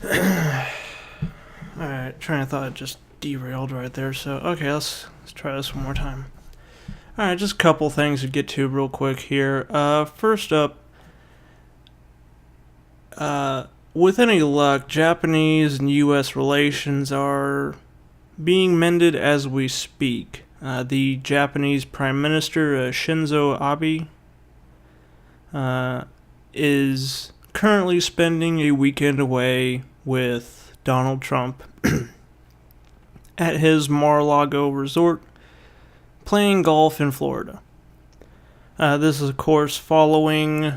Alright, trying to thought it just derailed right there, so okay, let's try this one more time. Alright, just a couple things to get to real quick here. First up, with any luck, Japanese and US relations are being mended as we speak. The Japanese Prime Minister, Shinzo Abe, is currently spending a weekend away with Donald Trump at his Mar-a-Lago resort, playing golf in Florida. This is, of course, following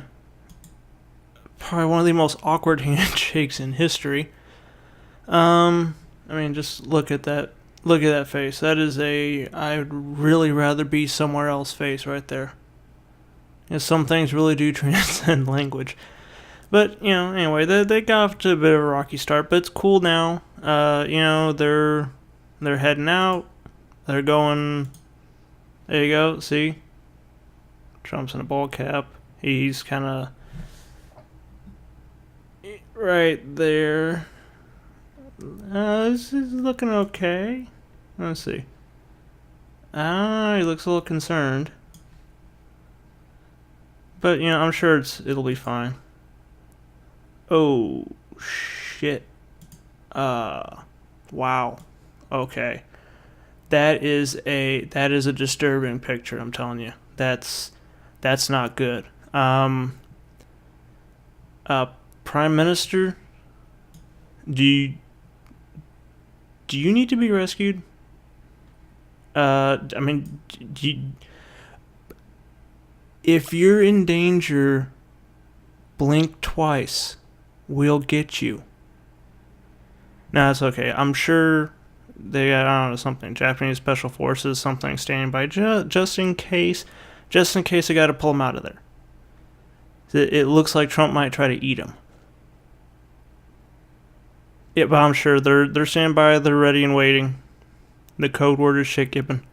probably one of the most awkward handshakes in history. Just look at that. Look at that face. That is I would really rather be somewhere else face right there. Some things really do transcend language. But, anyway, they got off to a bit of a rocky start, but it's cool now. They're heading out. They're going. There you go, see? Trump's in a ball cap. He's kind of right there. This is looking okay. Let's see. He looks a little concerned. But, I'm sure it'll be fine. Oh, shit. Wow. Okay. That is a disturbing picture, I'm telling you. That's not good. Prime Minister, do you need to be rescued? If you're in danger, blink twice. We'll get you. No, it's okay. I'm sure they got, I don't know, something. Japanese Special Forces, something standing by just in case. Just in case they got to pull him out of there. It looks like Trump might try to eat him. Yeah, but I'm sure they're standing by. They're ready and waiting. The code word is shit gibbon.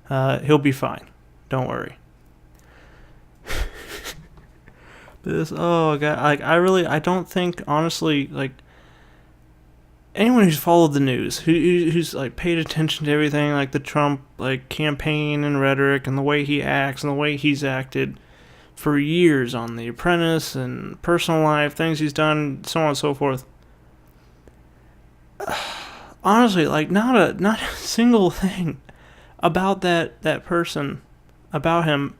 He'll be fine. Don't worry. Oh god, I don't think, honestly, anyone who's followed the news, who's paid attention to everything, the Trump campaign and rhetoric and the way he acts and the way he's acted for years on The Apprentice and personal life, things he's done, so on and so forth. Honestly, not a single thing about that person, about him,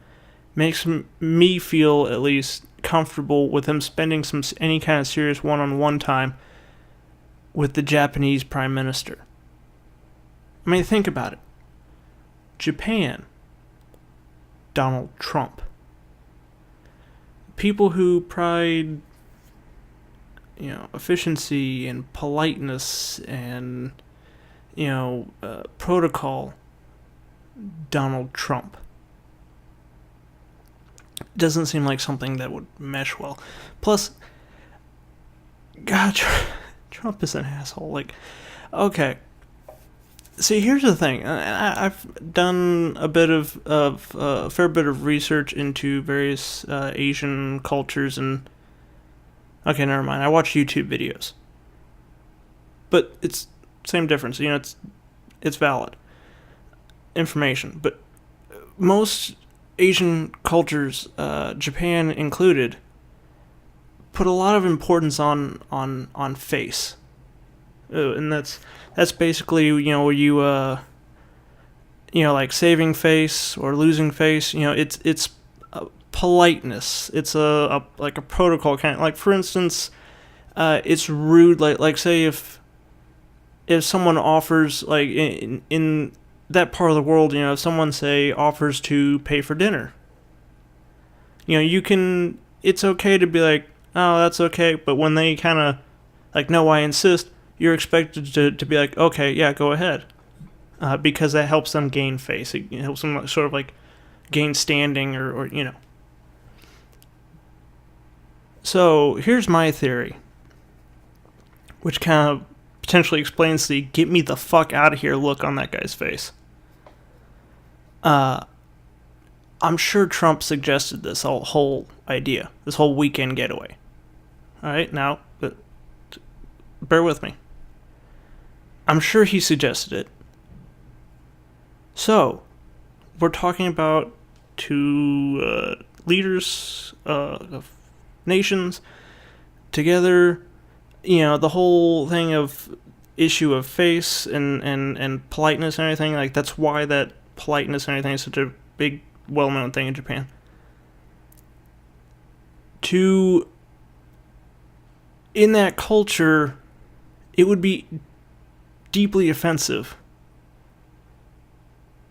makes me feel at least comfortable with him spending any kind of serious one-on-one time with the Japanese Prime Minister. Think about it. Japan, Donald Trump. People who pride, efficiency and politeness and, protocol, Donald Trump. Doesn't seem like something that would mesh well. Plus, God, Trump is an asshole. Okay. See, here's the thing. I've done a fair bit of research into various Asian cultures and. Okay, never mind. I watch YouTube videos, but it's same difference. It's valid information, but most Asian cultures, Japan included, put a lot of importance on face, and that's basically where you saving face or losing face. It's politeness. It's a protocol kind. For instance, it's rude. Say if someone offers in that part of the world, if someone offers to pay for dinner, it's okay to be oh, that's okay, but when they kind of no, I insist, you're expected to be okay, yeah, go ahead, because that helps them gain face. It helps them sort of gain standing or. So here's my theory, which kind of potentially explains the "get me the fuck out of here" look on that guy's face. I'm sure Trump suggested this whole idea, this whole weekend getaway. All right, now, bear bear with me. I'm sure he suggested it. So, we're talking about two leaders of nations together. The whole thing of issue of face and politeness and everything. Like, that's why that politeness and everything is such a big, well-known thing in Japan. In that culture, it would be deeply offensive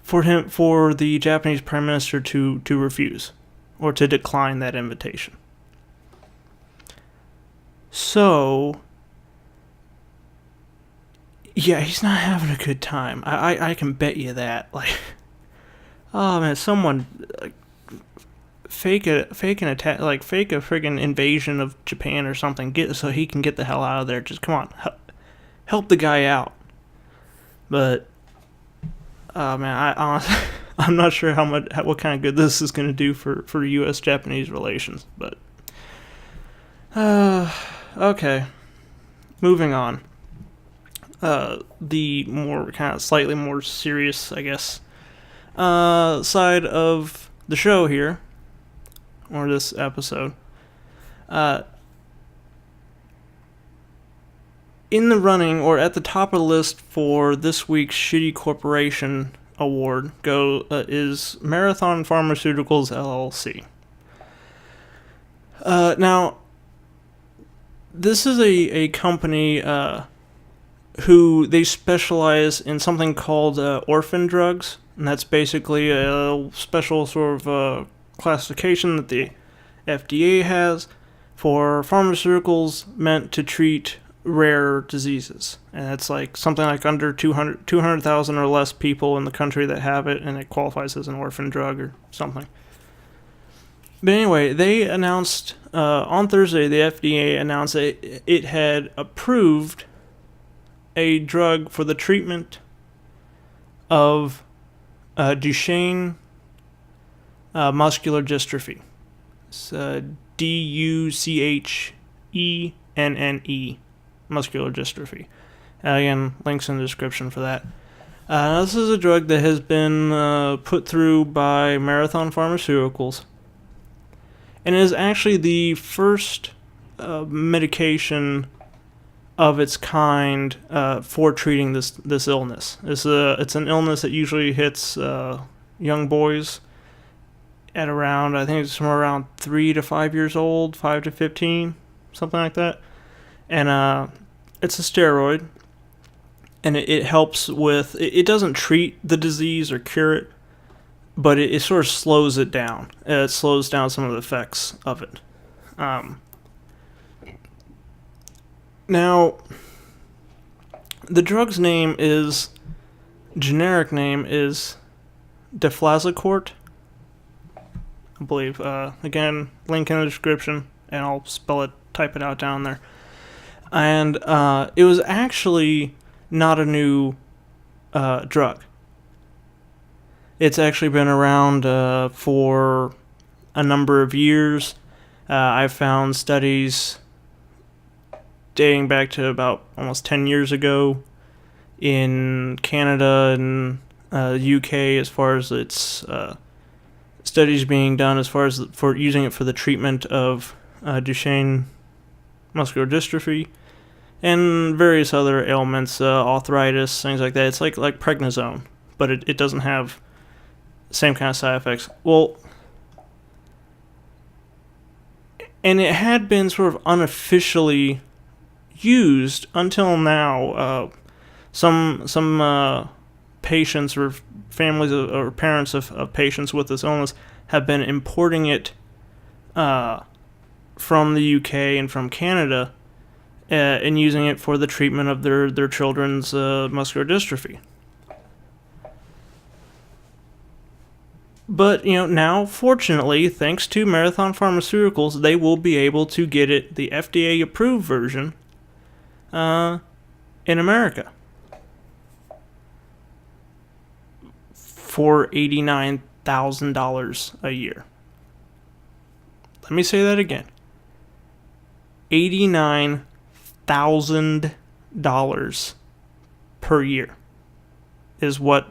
for the Japanese Prime Minister to refuse or to decline that invitation. So, yeah, he's not having a good time. I can bet you that. Like, oh man, someone fake an attack, like fake a friggin' invasion of Japan or something, so he can get the hell out of there. Just come on, help the guy out. But man, I honestly, I'm not sure what kind of good this is going to do for U.S.-Japanese relations. But okay, moving on. The more kind of slightly more serious, I guess, side of the show here, or this episode. In the running, or at the top of the list for this week's Shitty Corporation Award, is Marathon Pharmaceuticals LLC. Now, this is a company who they specialize in something called orphan drugs, and that's basically a special sort of classification that the FDA has for pharmaceuticals meant to treat rare diseases. And it's like something like under 200,000 or less people in the country that have it, and it qualifies as an orphan drug or something. But anyway, they announced on Thursday, the FDA announced that it had approved a drug for the treatment of Duchenne muscular dystrophy. It's DUCHENNE, muscular dystrophy. Again, links in the description for that. This is a drug that has been put through by Marathon Pharmaceuticals, and it is actually the first medication of its kind for treating this illness. It's an illness that usually hits young boys at around, I think it's somewhere around 3 to 5 years old, 5 to 15, something like that. And it's a steroid, and it helps with, it doesn't treat the disease or cure it, but it sort of slows it down. It slows down some of the effects of it. Now, the drug's generic name is Deflazacort, I believe. Again, link in the description, and I'll type it out down there. And it was actually not a new drug. It's actually been around for a number of years. I've found studies dating back to about almost 10 years ago in Canada and the UK, as far as its studies being done as far as for using it for the treatment of Duchenne muscular dystrophy and various other ailments, arthritis, things like that. It's like prednisone, but it doesn't have the same kind of side effects. Well, and it had been sort of unofficially used until now. Some patients or families or parents of patients with this illness have been importing it from the UK and from Canada and using it for the treatment of their children's muscular dystrophy. But, now, fortunately, thanks to Marathon Pharmaceuticals, they will be able to get it, the FDA-approved version, in America for $89,000 a year. Let me say that again. $89,000 per year is what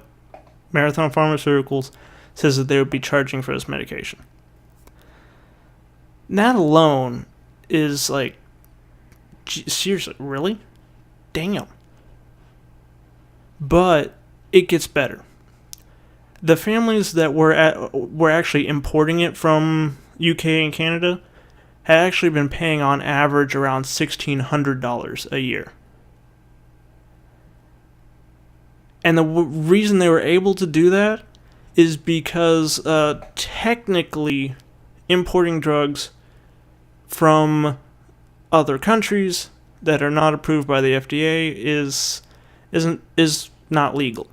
Marathon Pharmaceuticals says that they would be charging for this medication. That alone is like, seriously, really? Damn. But it gets better. The families that were actually importing it from UK and Canada had actually been paying on average around $1,600 a year. And the reason they were able to do that is because technically importing drugs from other countries that are not approved by the FDA is not legal.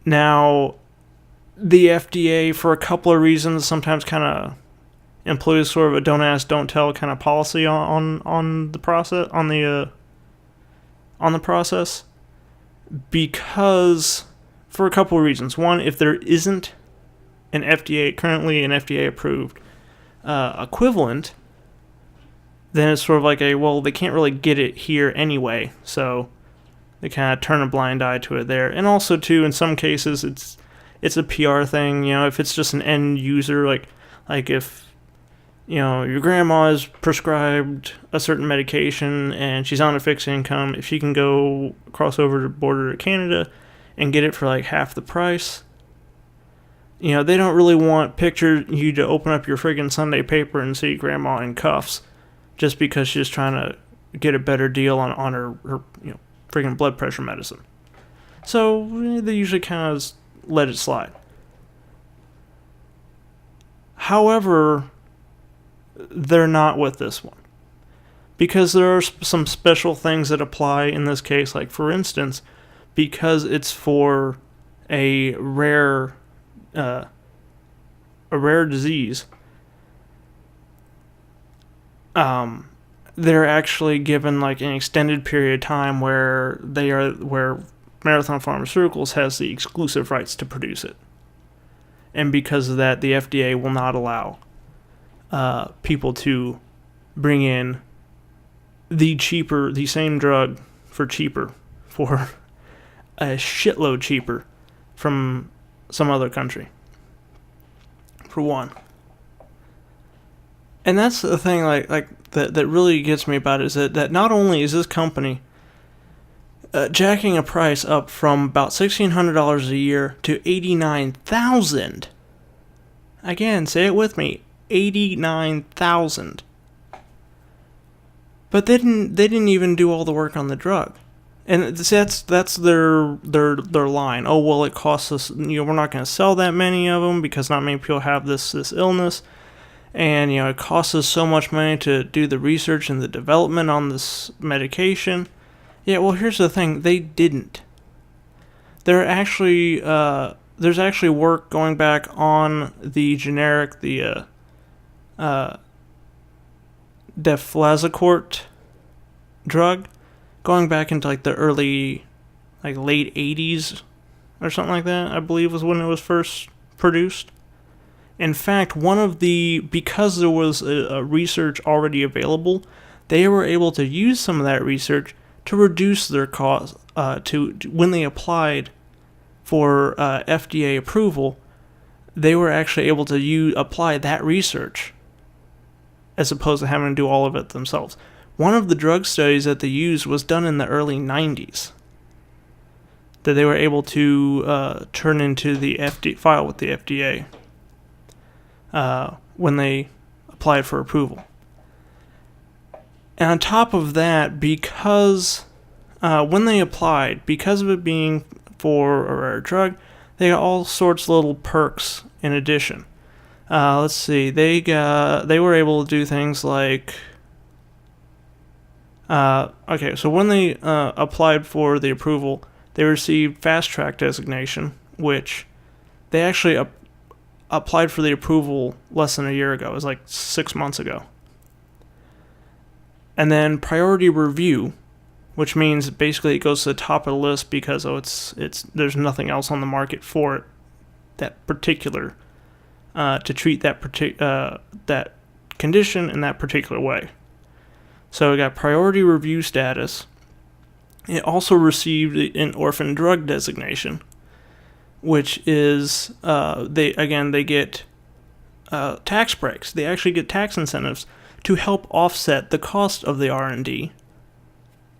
Now, the FDA, for a couple of reasons, sometimes kind of employs sort of a don't ask, don't tell kind of policy on the process because for a couple of reasons. One, if there isn't currently an FDA approved equivalent, then it's sort of like they can't really get it here anyway, so they kind of turn a blind eye to it there. And also too, in some cases, it's a PR thing. If it's just an end user, like if your grandma is prescribed a certain medication and she's on a fixed income, if she can go cross over the border to Canada and get it for like half the price, they don't really want you to open up your friggin' Sunday paper and see grandma in cuffs just because she's trying to get a better deal on her friggin' blood pressure medicine. So they usually kind of let it slide. However, they're not with this one, because there are some special things that apply in this case. Like, for instance, because it's for a rare disease, they're actually given like an extended period of time where Marathon Pharmaceuticals has the exclusive rights to produce it, and because of that, the FDA will not allow people to bring in the same drug for a shitload cheaper from some other country, for one. And that's the thing that really gets me about it, is that not only is this company jacking a price up from about $1,600 a year to $89,000. Again, say it with me, $89,000. But they didn't even do all the work on the drug, and that's their line. Oh well, it costs us. We're not going to sell that many of them because not many people have this illness, and it costs us so much money to do the research and the development on this medication. Yeah, well, here's the thing: they didn't. There's actually work going back on the generic, the Deflazacort drug, going back into like the early, like late 80s or something like that, I believe was when it was first produced. In fact, because there was a research already available, they were able to use some of that research to reduce their cost to when they applied for FDA approval. They were actually able to apply that research as opposed to having to do all of it themselves. One of the drug studies that they used was done in the early 90s that they were able to turn into the file with the FDA when they applied for approval. And on top of that, because when they applied, because of it being for a rare drug, they got all sorts of little perks in addition. Let's see, they were able to do things like, so when they applied for the approval, they received fast track designation, which they actually applied for the approval less than a year ago. It was like 6 months ago. And then priority review, which means basically it goes to the top of the list because there's nothing else on the market for it, that particular to treat that condition in that particular way. So it got priority review status. It also received an orphan drug designation, which is they get tax breaks. They actually get tax incentives to help offset the cost of the R&D.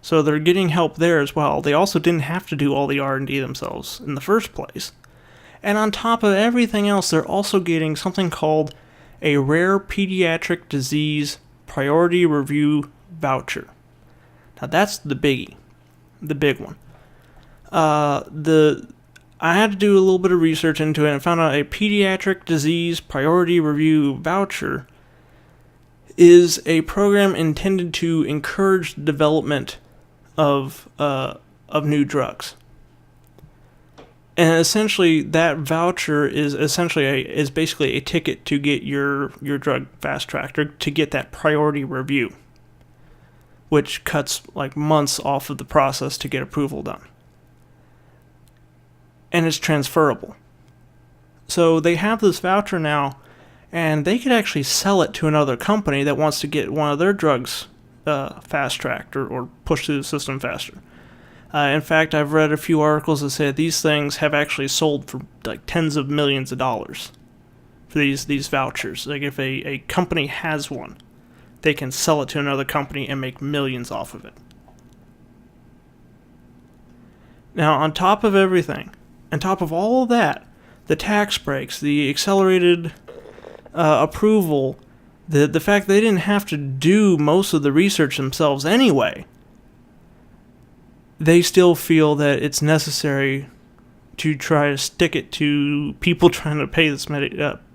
So they're getting help there as well. They also didn't have to do all the R&D themselves in the first place. And on top of everything else, they're also getting something called a Rare Pediatric Disease Priority Review Voucher. Now that's the biggie, the big one. I had to do a little bit of research into it and found out a Pediatric Disease Priority Review Voucher is a program intended to encourage the development of new drugs. And essentially, that voucher is basically a ticket to get your drug fast-tracked, or to get that priority review, which cuts like months off of the process to get approval done. And it's transferable. So they have this voucher now, and they could actually sell it to another company that wants to get one of their drugs fast-tracked or pushed through the system faster. In fact, I've read a few articles that say these things have actually sold for like tens of millions of dollars for these vouchers. Like if a company has one, they can sell it to another company and make millions off of it. Now, on top of everything, on top of all of that, the tax breaks, the accelerated approval, the fact they didn't have to do most of the research themselves anyway, they still feel that it's necessary to try to stick it to people trying to pay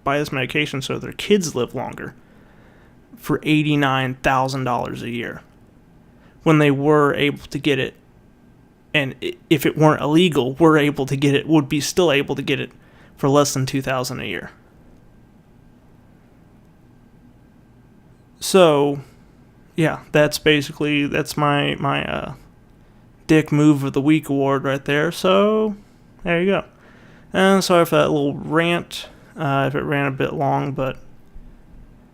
buy this medication so their kids live longer for $89,000 a year, when they were able to get it, and if it weren't illegal, would be still able to get it for less than $2,000 a year. So, yeah, that's my Dick Move of the Week award right there. So, there you go. And sorry for that little rant, if it ran a bit long, but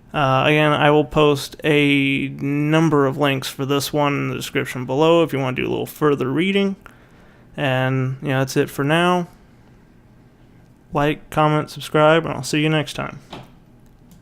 again, I will post a number of links for this one in the description below if you want to do a little further reading. And, that's it for now. Like, comment, subscribe, and I'll see you next time.